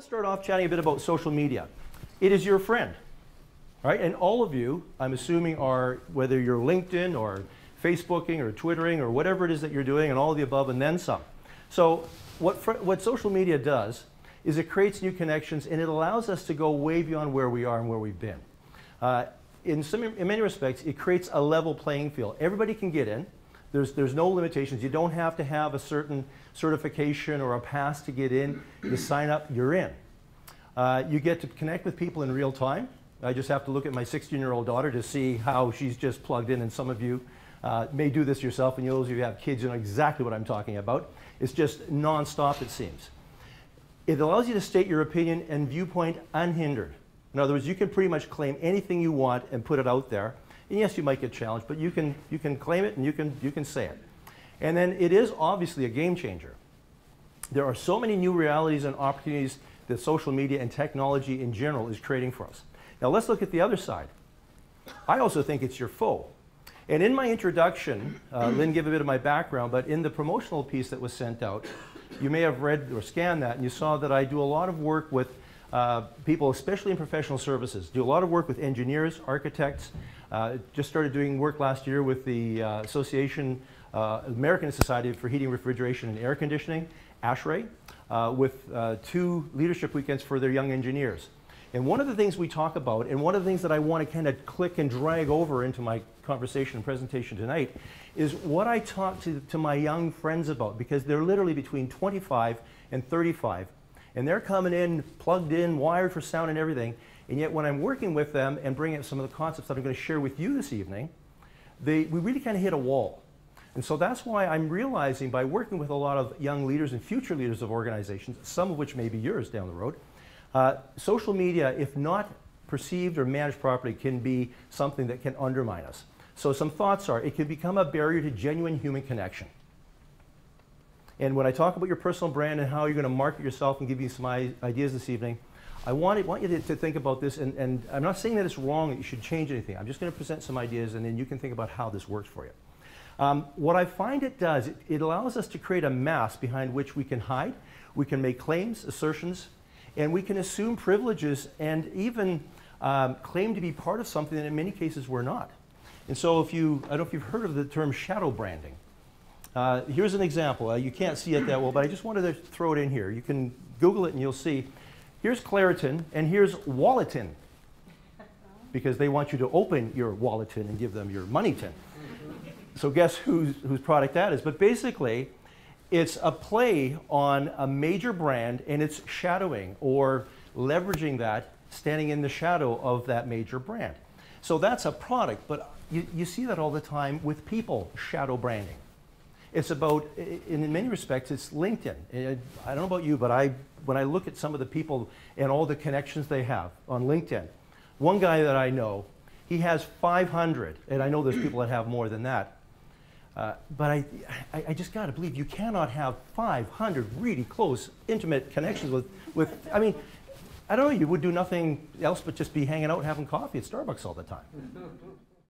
want to start off chatting a bit about social media. It is your friend, right? And all of you, I'm assuming, are, whether you're LinkedIn or Facebooking or Twittering or whatever it is that you're doing, and all of the above and then some. So what social media does is it creates new connections, and it allows us to go way beyond where we are and where we've been. In many respects, it creates a level playing field. Everybody can get in. There's no limitations. You don't have to have a certain certification or a pass to get in. You sign up, you're in. You get to connect with people in real time. I just have to look at my 16-year-old daughter to see how she's just plugged in, and some of you may do this yourself, and those of you who have kids, you know exactly what I'm talking about. It's just non-stop, it seems. It allows you to state your opinion and viewpoint unhindered. In other words, you can pretty much claim anything you want and put it out there. And yes, you might get challenged, but you can claim it and you can say it. And then it is obviously a game changer. There are so many new realities and opportunities that social media and technology in general is creating for us. Now let's look at the other side. I also think it's your foe. And in my introduction, Lynn gave a bit of my background, but in the promotional piece that was sent out, you may have read or scanned that, and you saw that I do a lot of work with people, especially in professional services. Do a lot of work with engineers, architects. Just started doing work last year with the American Society for Heating, Refrigeration, and Air Conditioning, ASHRAE, with 2 leadership weekends for their young engineers. And one of the things we talk about, and one of the things that I want to kind of click and drag over into my conversation and presentation tonight, is what I talk to my young friends about, because they're literally between 25 and 35. And they're coming in, plugged in, wired for sound and everything. And yet when I'm working with them and bringing up some of the concepts that I'm going to share with you this evening, we really kind of hit a wall. And so that's why I'm realizing, by working with a lot of young leaders and future leaders of organizations, some of which may be yours down the road, social media, if not perceived or managed properly, can be something that can undermine us. So some thoughts are, it can become a barrier to genuine human connection. And when I talk about your personal brand and how you're going to market yourself and give you some ideas this evening, I want you to think about this, and I'm not saying that it's wrong, that you should change anything. I'm just going to present some ideas, and then you can think about how this works for you. What I find it does, it allows us to create a mask behind which we can hide, we can make claims, assertions, and we can assume privileges and even claim to be part of something that in many cases we're not. And so I don't know if you've heard of the term shadow branding. Here's an example. You can't see it that well, but I just wanted to throw it in here. You can Google it and you'll see. Here's Claritin and here's Walletin, because they want you to open your Walletin and give them your Moneyton. So guess whose product that is. But basically, it's a play on a major brand, and it's shadowing or leveraging that, standing in the shadow of that major brand. So that's a product, but you see that all the time with people shadow branding. It's about, in many respects, it's LinkedIn. I don't know about you, but when I look at some of the people and all the connections they have on LinkedIn, one guy that I know, he has 500, and I know there's people that have more than that. But I just got to believe you cannot have 500 really close, intimate connections with, I mean, I don't know, you would do nothing else but just be hanging out and having coffee at Starbucks all the time.